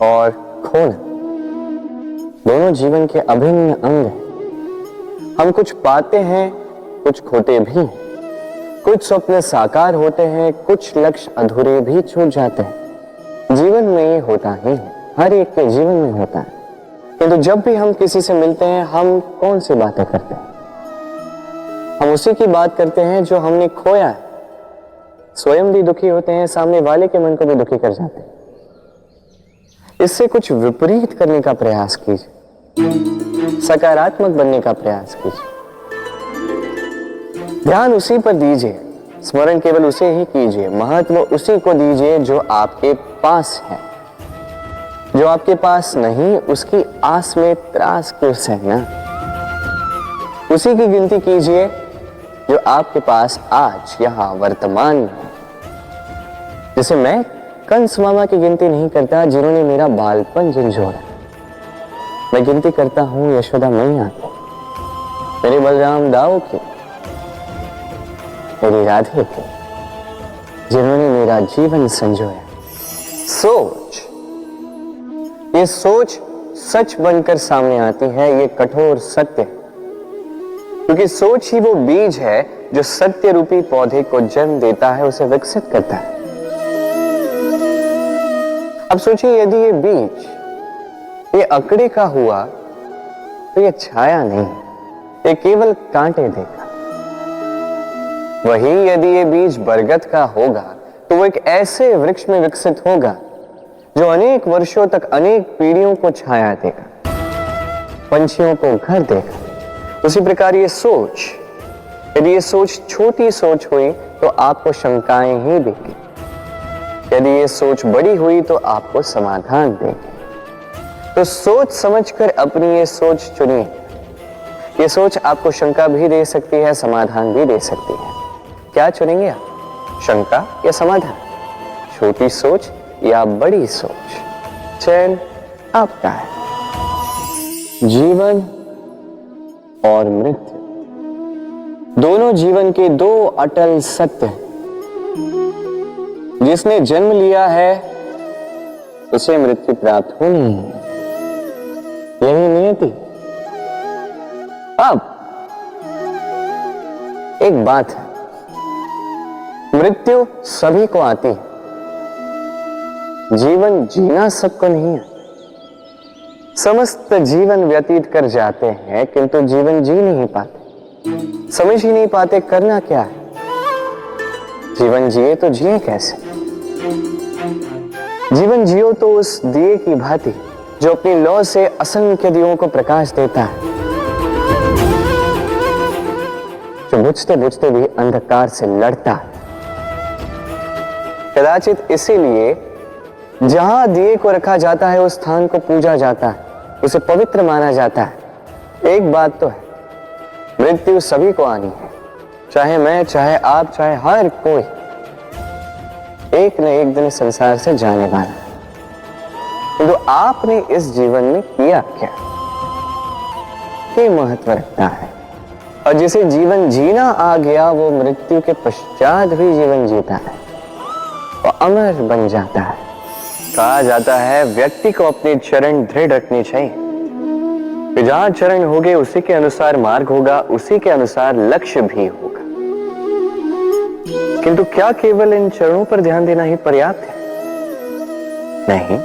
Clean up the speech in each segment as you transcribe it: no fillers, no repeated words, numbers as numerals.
और खोना दोनों जीवन के अभिन्न अंग हैं। हम कुछ पाते हैं, कुछ खोते भी हैं। कुछ स्वप्न साकार होते हैं, कुछ लक्ष्य अधूरे भी छूट जाते हैं। जीवन में ये होता ही है, हर एक के जीवन में होता है। किंतु जब भी हम किसी से मिलते हैं, हम कौन सी बातें करते हैं? हम उसी की बात करते हैं जो हमने खोया है। स्वयं भी दुखी होते हैं, सामने वाले के मन को भी दुखी कर जाते हैं। इससे कुछ विपरीत करने का प्रयास कीजिए, सकारात्मक बनने का प्रयास कीजिए। ध्यान उसी पर दीजिए, स्मरण केवल उसे ही कीजिए, महत्व उसी को दीजिए जो आपके पास है। जो आपके पास नहीं, उसकी आस में त्रास क्यों सहना? उसी की गिनती कीजिए जो आपके पास आज यहां वर्तमान में है। जैसे मैं कंस मामा की गिनती नहीं करता जिन्होंने मेरा बालपन झंझोड़ा। मैं गिनती करता हूं यशोदा मैया की, मेरे बलराम दाऊ की, मेरी राधे की, जिन्होंने मेरा जीवन संजोया। सोच, ये सोच सच बनकर सामने आती है, ये कठोर सत्य है। क्योंकि सोच ही वो बीज है जो सत्य रूपी पौधे को जन्म देता है, उसे विकसित करता है। अब सोचिए, यदि ये बीज ये अकड़े का हुआ तो ये छाया नहीं, ये केवल कांटे देगा। वही यदि ये बीज बरगद का होगा तो वो एक ऐसे वृक्ष में विकसित होगा जो अनेक वर्षों तक, अनेक पीढ़ियों को छाया देगा, पंछियों को घर देगा। उसी प्रकार ये सोच, यदि ये सोच छोटी सोच हुई तो आपको शंकाएं ही देगी। यदि ये सोच बड़ी हुई तो आपको समाधान देगी। तो सोच समझकर अपनी ये सोच चुनिए। ये सोच आपको शंका भी दे सकती है, समाधान भी दे सकती है। क्या चुनेंगे आप, शंका या समाधान? छोटी सोच या बड़ी सोच? चयन आपका है। जीवन और मृत्यु दोनों जीवन के दो अटल सत्य हैं। जिसने जन्म लिया है उसे मृत्यु प्राप्त होनी है, यही नियति। अब एक बात है, मृत्यु सभी को आती है, जीवन जीना सबको नहीं है। समस्त जीवन व्यतीत कर जाते हैं किंतु जीवन जी नहीं पाते, समझ ही नहीं पाते करना क्या है। जीवन जिए तो जिए कैसे? जीवन जियो तो उस दिए की भांति जो अपनी लौ से असंख्य दियों को प्रकाश देता है, जो बुझते बुझते भी अंधकार से लड़ता है। कदाचित इसीलिए जहां दिए को रखा जाता है उस स्थान को पूजा जाता है, उसे पवित्र माना जाता है। एक बात तो है, मृत्यु सभी को आनी है, चाहे मैं, चाहे आप, चाहे हर कोई एक न एक दिन संसार से जाने वाला है। किंतु आपने इस जीवन में किया क्या, ये महत्व रखता है। और जिसे जीवन जीना आ गया वो मृत्यु के पश्चात भी जीवन जीता है, वो अमर बन जाता है। कहा जाता है व्यक्ति को अपने चरण दृढ़ रखने चाहिए। जहां चरण होंगे उसी के अनुसार मार्ग होगा, उसी के अनुसार लक्ष्य भी होगा। किंतु क्या केवल इन चरणों पर ध्यान देना ही पर्याप्त है? नहीं,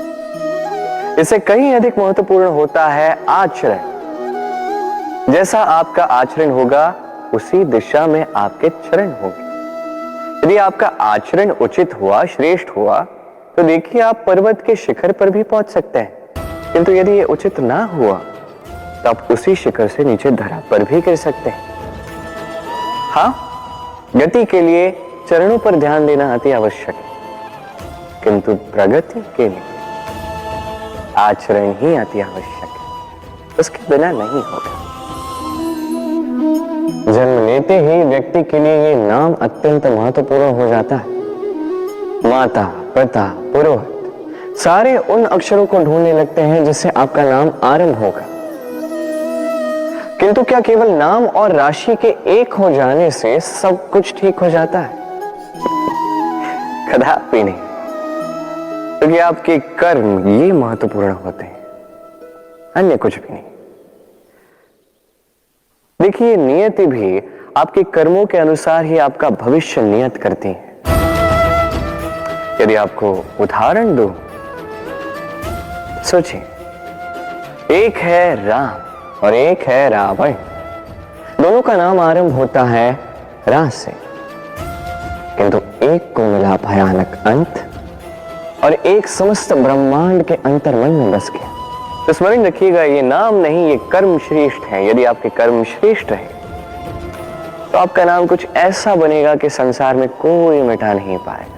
इससे कहीं अधिक महत्वपूर्ण होता है आचरण। जैसा आपका आचरण होगा उसी दिशा में आपके चरण होंगे। यदि आपका आचरण उचित हुआ, श्रेष्ठ हुआ, तो देखिए आप पर्वत के शिखर पर भी पहुंच सकते हैं। किंतु यदि ये उचित ना हुआ तो आप उसी शिखर से नीचे धरा पर भी गिर सकते हैं। हाँ, गति के लिए चरणों पर ध्यान देना अति आवश्यक है, किंतु प्रगति के लिए आचरण ही अति आवश्यक है, उसके बिना नहीं होगा। जन्म लेते ही व्यक्ति के लिए ये नाम अत्यंत महत्वपूर्ण हो जाता है। माता, पिता, पुरोहित सारे उन अक्षरों को ढूंढने लगते हैं जिससे आपका नाम आरंभ होगा। किंतु क्या केवल नाम और राशि के एक हो जाने से सब कुछ ठीक हो जाता है? कदापि नहीं। क्योंकि आपके कर्म ये महत्वपूर्ण होते हैं, अन्य कुछ भी नहीं। देखिए, नियति भी आपके कर्मों के अनुसार ही आपका भविष्य नियत करती है। यदि आपको उदाहरण दूं, सोचिए, एक है राम और एक है रावण। दोनों का नाम आरंभ होता है रा से, किंतु एक को मिला भयानक अंत और एक समस्त ब्रह्मांड के अंतर्मन में बस गया। तो स्मरण रखिएगा, ये नाम नहीं, ये कर्म श्रेष्ठ है। यदि आपके कर्म श्रेष्ठ रहे तो आपका नाम कुछ ऐसा बनेगा कि संसार में कोई मिटा नहीं पाएगा।